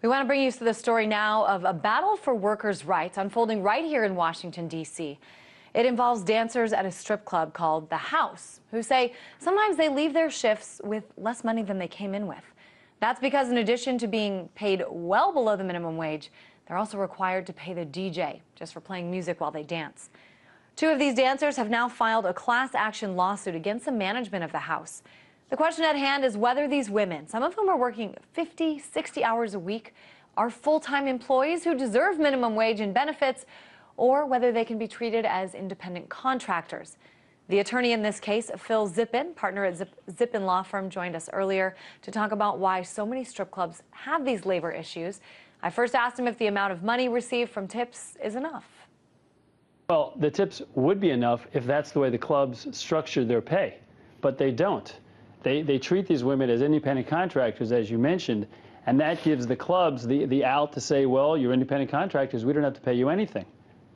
We want to bring you to the story now of a battle for workers' rights unfolding right here in Washington, D.C. It involves dancers at a strip club called The House, who say sometimes they leave their shifts with less money than they came in with. That's because in addition to being paid well below the minimum wage, they're also required to pay the DJ just for playing music while they dance. Two of these dancers have now filed a class action lawsuit against the management of The House. The question at hand is whether these women, some of whom are working 50, 60 hours a week, are full-time employees who deserve minimum wage and benefits, or whether they can be treated as independent contractors. The attorney in this case, Phil Zippin, partner at Zippin Law Firm, joined us earlier to talk about why so many strip clubs have these labor issues. I first asked him if the amount of money received from tips is enough. Well, the tips would be enough if that's the way the clubs structure their pay, but they don't. They treat these women as independent contractors, as you mentioned, and that gives the clubs the out to say, well, you're independent contractors, we don't have to pay you anything.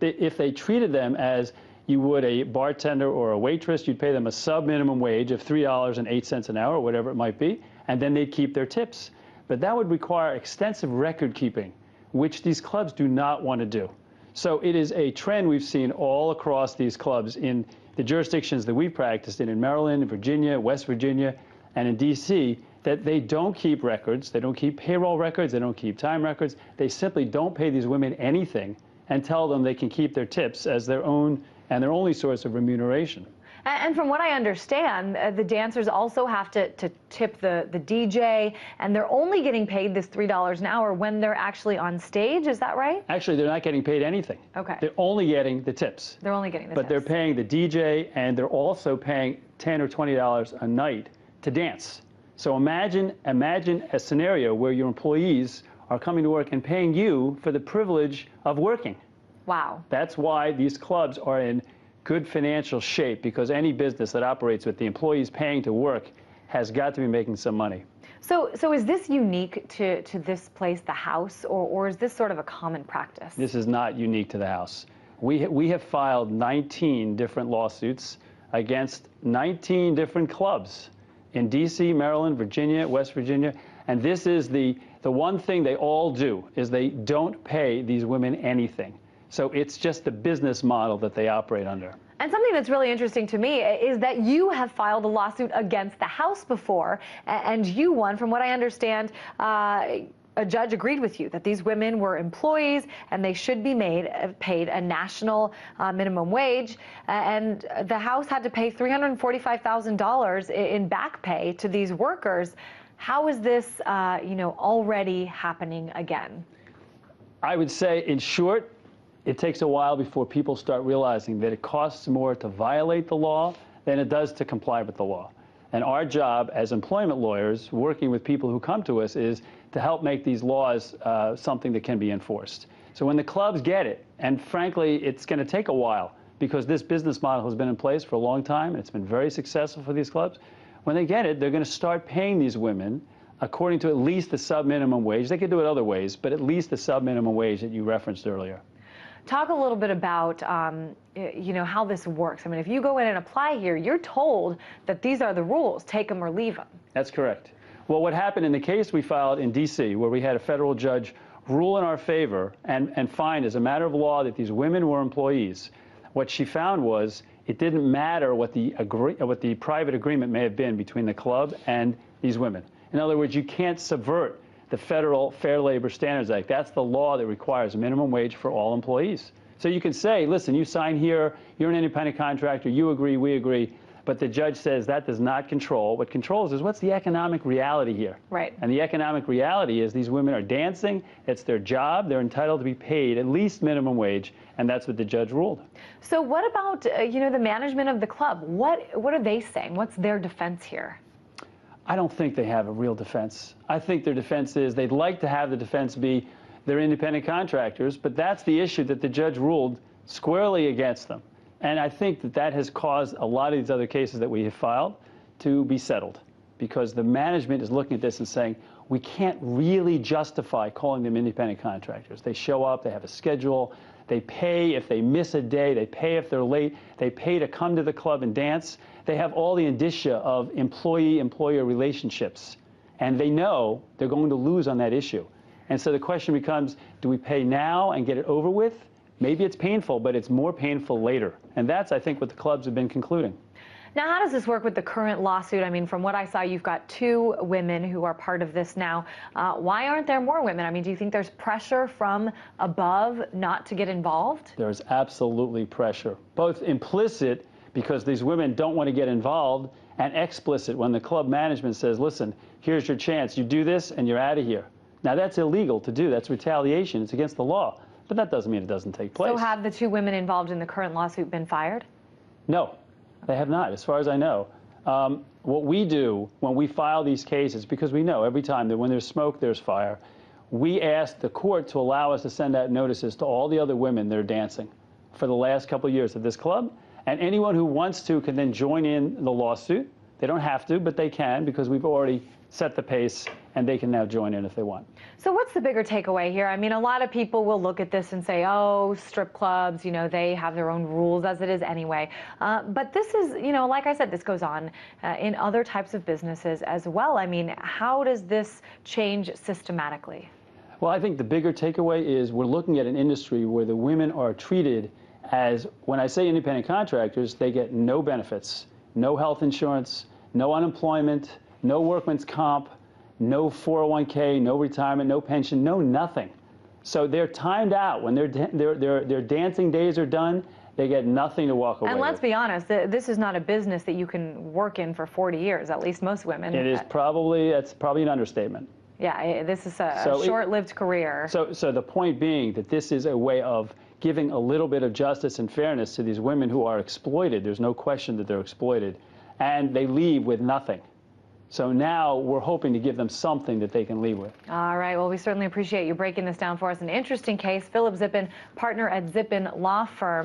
If they treated them as you would a bartender or a waitress, you'd pay them a sub-minimum wage of $3.08 an hour, or whatever it might be, and then they'd keep their tips. But that would require extensive record keeping, which these clubs do not want to do. So it is a trend we've seen all across these clubs in the jurisdictions that we've practiced in Maryland, Virginia, West Virginia, and in D.C., that they don't keep records, they don't keep payroll records, they don't keep time records. They simply don't pay these women anything and tell them they can keep their tips as their own and their only source of remuneration. And from what I understand, the dancers also have to tip the DJ, and they're only getting paid this $3 an hour when they're actually on stage. Is that right? Actually, they're not getting paid anything. Okay. They're only getting the tips. They're only getting the tips. But they're paying the DJ, and they're also paying $10 or $20 a night to dance. So imagine a scenario where your employees are coming to work and paying you for the privilege of working. Wow. That's why these clubs are in good financial shape, because any business that operates with the employees paying to work has got to be making some money. So is this unique to this place, The House, or is this sort of a common practice? This is not unique to The House. We have filed 19 different lawsuits against 19 different clubs in D.C., Maryland, Virginia, West Virginia, and this is the one thing they all do, is they don't pay these women anything. So it's just the business model that they operate under. And something that's really interesting to me is that you have filed a lawsuit against The House before, and you won. From what I understand, a judge agreed with you that these women were employees and they should be paid a national minimum wage, and The House had to pay $345,000 in back pay to these workers. How is this, already happening again? I would say, in short, it takes a while before people start realizing that it costs more to violate the law than it does to comply with the law. And our job as employment lawyers, working with people who come to us, is to help make these laws something that can be enforced. So when the clubs get it, and frankly, it's going to take a while, because this business model has been in place for a long time, and it's been very successful for these clubs. When they get it, they're going to start paying these women according to at least the sub-minimum wage. They could do it other ways, but at least the sub-minimum wage that you referenced earlier. Talk a little bit about, how this works. I mean, if you go in and apply here, you're told that these are the rules, take them or leave them. That's correct. Well, what happened in the case we filed in D.C., where we had a federal judge rule in our favor and find as a matter of law that these women were employees, what she found was it didn't matter what the private agreement may have been between the club and these women. In other words, you can't subvert the federal Fair Labor Standards Act. That's the law that requires a minimum wage for all employees. So you can say, listen, you sign here, you're an independent contractor, you agree, we agree, but the judge says that does not control. What controls is what's the economic reality here. Right. And the economic reality is these women are dancing, it's their job, they're entitled to be paid at least minimum wage, and that's what the judge ruled. So what about, the management of the club? What are they saying? What's their defense here? I don't think they have a real defense. I think their defense is they'd like to have the defense be they're independent contractors, but that's the issue that the judge ruled squarely against them. And I think that has caused a lot of these other cases that we have filed to be settled, because the management is looking at this and saying, we can't really justify calling them independent contractors. They show up, they have a schedule, they pay if they miss a day, they pay if they're late, they pay to come to the club and dance. They have all the indicia of employee-employer relationships, and they know they're going to lose on that issue. And so the question becomes, do we pay now and get it over with? Maybe it's painful, but it's more painful later. And that's, I think, what the clubs have been concluding. Now, how does this work with the current lawsuit? I mean, from what I saw, you've got 2 women who are part of this now. Why aren't there more women? I mean, do you think there's pressure from above not to get involved? There's absolutely pressure, both implicit, because these women don't want to get involved, and explicit, when the club management says, listen, here's your chance. You do this, and you're out of here. Now, that's illegal to do. That's retaliation. It's against the law. But that doesn't mean it doesn't take place. So have the 2 women involved in the current lawsuit been fired? No, they have not, as far as I know. What we do when we file these cases, because we know every time that when there's smoke, there's fire, we ask the court to allow us to send out notices to all the other women that are dancing for the last couple of years at this club. And anyone who wants to can then join in the lawsuit. They don't have to, but they can, because we've already set the pace, and they can now join in if they want. So what's the bigger takeaway here? I mean, a lot of people will look at this and say, oh, strip clubs, you know, they have their own rules as it is anyway. But this is, you know, like I said, this goes on in other types of businesses as well. I mean, how does this change systematically? Well, I think the bigger takeaway is we're looking at an industry where the women are treated as, when I say independent contractors, they get no benefits, no health insurance, no unemployment, no workman's comp, no 401k, no retirement, no pension, no nothing. So they're timed out. When their dancing days are done, they get nothing to walk away with. And let's be honest, this is not a business that you can work in for 40 years, at least most women. That's probably an understatement. Yeah, this is a short-lived career. So the point being that this is a way of giving a little bit of justice and fairness to these women who are exploited. There's no question that they're exploited. And they leave with nothing. So now we're hoping to give them something that they can leave with. All right. Well, we certainly appreciate you breaking this down for us. An interesting case. Philip Zippin, partner at Zippin Law Firm.